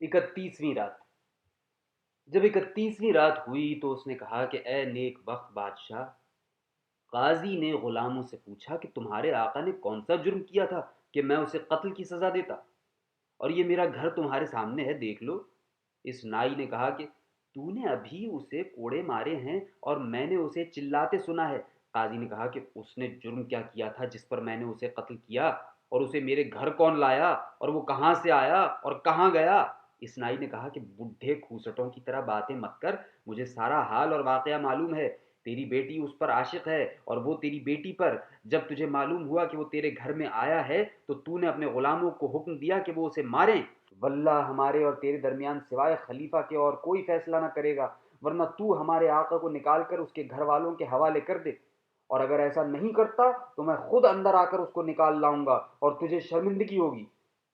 31वीं रात। जब 31वीं रात हुई तो उसने कहा कि ए नेक बख्त बादशाह, काजी ने गुलामों से पूछा कि तुम्हारे आका ने कौन सा जुर्म किया था कि मैं उसे कत्ल की सज़ा देता, और ये मेरा घर तुम्हारे सामने है, देख लो। इस नाई ने कहा कि तूने अभी उसे कोड़े मारे हैं और मैंने उसे चिल्लाते सुना है। काजी ने कहा कि उसने जुर्म क्या किया था जिस पर मैंने उसे कत्ल किया, और उसे मेरे घर कौन लाया, और वो कहाँ से आया और कहाँ गया। इस नाई ने कहा कि बुढ़े खूसटों की तरह बातें मत कर, मुझे सारा हाल और वाकया मालूम है। तेरी बेटी उस पर आशिक है और वो तेरी बेटी पर। जब तुझे मालूम हुआ कि वो तेरे घर में आया है तो तूने अपने गुलामों को हुक्म दिया कि वो उसे मारें। वल्लाह हमारे और तेरे दरमियान सिवाय खलीफा के और कोई फैसला न करेगा, वरना तू हमारे आका को निकाल कर उसके घर वालों के हवाले कर दे, और अगर ऐसा नहीं करता तो मैं खुद अंदर आकर उसको निकाल लाऊंगा और तुझे शर्मिंदगी होगी।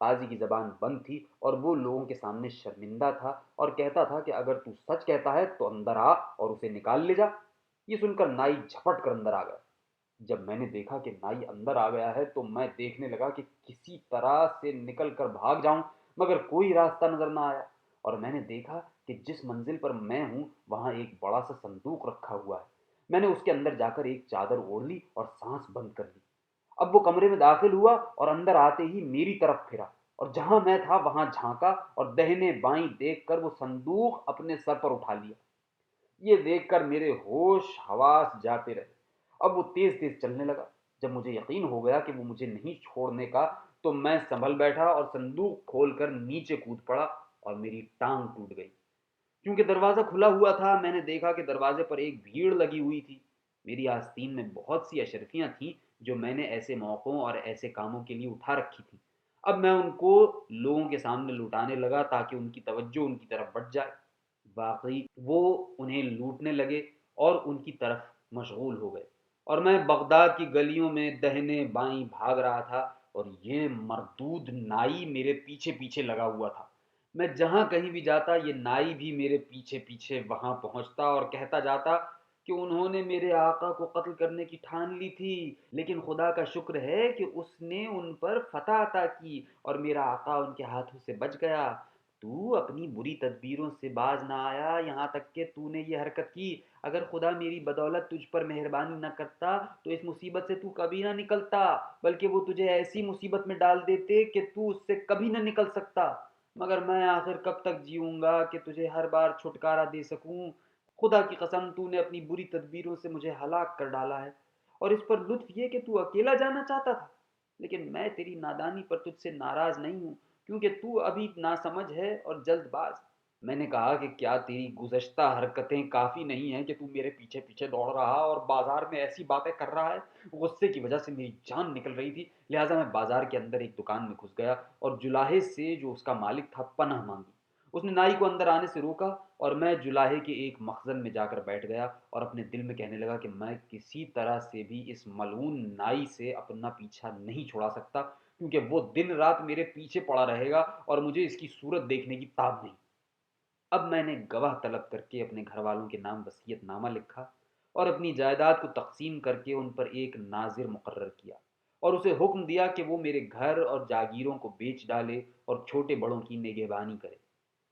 काजी की जबान बंद थी और वो लोगों के सामने शर्मिंदा था और कहता था कि अगर तू सच कहता है तो अंदर आ और उसे निकाल ले जा। ये सुनकर नाई झपट कर अंदर आ गया। जब मैंने देखा कि नाई अंदर आ गया है तो मैं देखने लगा कि किसी तरह से निकल कर भाग जाऊं, मगर कोई रास्ता नजर ना आया। और मैंने देखा कि जिस मंजिल पर मैं हूं वहां एक बड़ा सा संदूक रखा हुआ है। मैंने उसके अंदर जाकर एक चादर ओढ़ ली और सांस बंद कर ली। अब वो कमरे में दाखिल हुआ और अंदर आते ही मेरी तरफ फिरा, और जहां मैं था वहां झांका और दहने बाईं देखकर वो संदूक अपने सर पर उठा लिया। ये देखकर मेरे होश हवास जाते रहे। अब वो तेज तेज चलने लगा। जब मुझे यकीन हो गया कि वो मुझे नहीं छोड़ने का, तो मैं संभल बैठा और संदूक खोलकर नीचे कूद पड़ा और मेरी टांग टूट गई। क्योंकि दरवाज़ा खुला हुआ था, मैंने देखा कि दरवाजे पर एक भीड़ लगी हुई थी। मेरी आस्तीन में बहुत सी अशरफियाँ थीं जो मैंने ऐसे मौक़ों और ऐसे कामों के लिए उठा रखी थीं। अब मैं उनको लोगों के सामने लुटाने लगा ताकि उनकी तवज्जो उनकी तरफ बढ़ जाए। वाकई वो उन्हें लूटने लगे और उनकी तरफ मशगूल हो गए, और मैं बगदाद की गलियों में दहने बाईं भाग रहा था, और ये मरदूद नाई मेरे पीछे पीछे लगा हुआ था। मैं जहाँ कहीं भी जाता ये नाई भी मेरे पीछे पीछे वहाँ पहुँचता और कहता जाता कि उन्होंने मेरे आका को कत्ल करने की ठान ली थी, लेकिन खुदा का शुक्र है कि उसने उन पर फतह अता की और मेरा आका उनके हाथों से बच गया। तू अपनी बुरी तदबीरों से बाज ना आया, यहाँ तक कि तूने ये हरकत की। अगर खुदा मेरी बदौलत तुझ पर मेहरबानी न करता तो इस मुसीबत से तू कभी ना निकलता, बल्कि वो तुझे ऐसी मुसीबत में डाल देते कि तू उससे कभी न निकल सकता। मगर मैं आखिर कब तक जीऊँगा कि तुझे हर बार छुटकारा दे सकूँ। खुदा की कसम तूने अपनी बुरी तदबीरों से मुझे हलाक कर डाला है, और इस पर लुत्फ़ ये कि तू अकेला जाना चाहता था। लेकिन मैं तेरी नादानी पर तुझसे नाराज़ नहीं हूँ, क्योंकि तू अभी नासमझ है और जल्दबाज। मैंने कहा कि क्या तेरी गुज़श्ता हरकतें काफ़ी नहीं हैं कि तू मेरे पीछे पीछे दौड़ रहा और बाजार में ऐसी बातें कर रहा है। गुस्से की वजह से मेरी जान निकल रही थी, लिहाजा मैं बाजार के अंदर एक दुकान में घुस गया और जुलाहे से, जो उसका मालिक था, पनाह मांगी। उसने नाई को अंदर आने से रोका और मैं जुलाहे के एक मखजन में जाकर बैठ गया और अपने दिल में कहने लगा कि मैं किसी तरह से भी इस मलऊन नाई से अपना पीछा नहीं छुड़ा सकता, क्योंकि वो दिन रात मेरे पीछे पड़ा रहेगा और मुझे इसकी सूरत देखने की ताब नहीं। अब मैंने गवाह तलब करके अपने घर वालों के नाम वसीयतनामा लिखा और अपनी जायदाद को तकसीम करके उन पर एक नाजिर मुकर्रर किया, और उसे हुक्म दिया कि वो मेरे घर और जागीरों को बेच डाले और छोटे बड़ों की निगहबानी करे।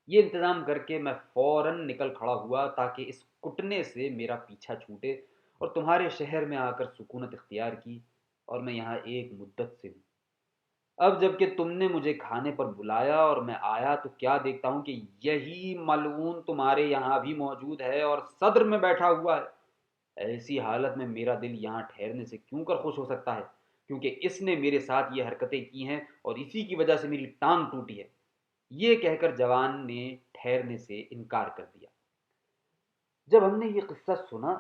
ये इंतज़ाम करके मैं फ़ौरन निकल खड़ा हुआ ताकि इस कुटने से मेरा पीछा छूटे और तुम्हारे शहर में आकर सुकूनत इख्तियार की, और मैं यहाँ एक मुद्दत से हूँ। अब जबकि तुमने मुझे खाने पर बुलाया और मैं आया तो क्या देखता हूँ कि यही मलऊन तुम्हारे यहाँ भी मौजूद है और सदर में बैठा हुआ है। ऐसी हालत में मेरा दिल यहाँ ठहरने से क्यों कर खुश हो सकता है, क्योंकि इसने मेरे साथ ये हरकतें की हैं और इसी की वजह से मेरी टांग टूटी है। ये कहकर जवान ने ठहरने से इनकार कर दिया। जब हमने ये किस्सा सुना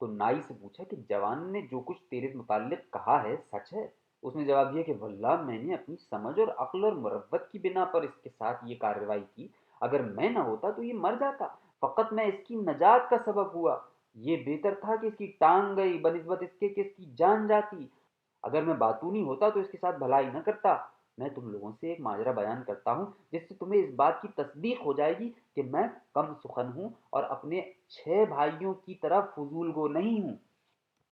तो नाई से पूछा कि जवान ने जो कुछ तेरे मुताल्लिक कहा है सच है। उसने जवाब दिया कि वल्लाह मैंने अपनी समझ और अक्ल और मुरव्वत की बिना पर इसके साथ ये कार्रवाई की। अगर मैं ना होता तो ये मर जाता, फ़कत मैं इसकी नजात का सबब हुआ। ये बेहतर था कि इसकी टांग गई बनिस्बत इसके कि इसकी जान जाती। अगर मैं बातूनी होता तो इसके साथ भलाई न करता। मैं तुम लोगों से एक माजरा बयान करता हूँ जिससे तुम्हें इस बात की तस्दीक हो जाएगी कि मैं कम सुखन हूँ और अपने 6 भाइयों की तरह फजूल गो नहीं हूँ।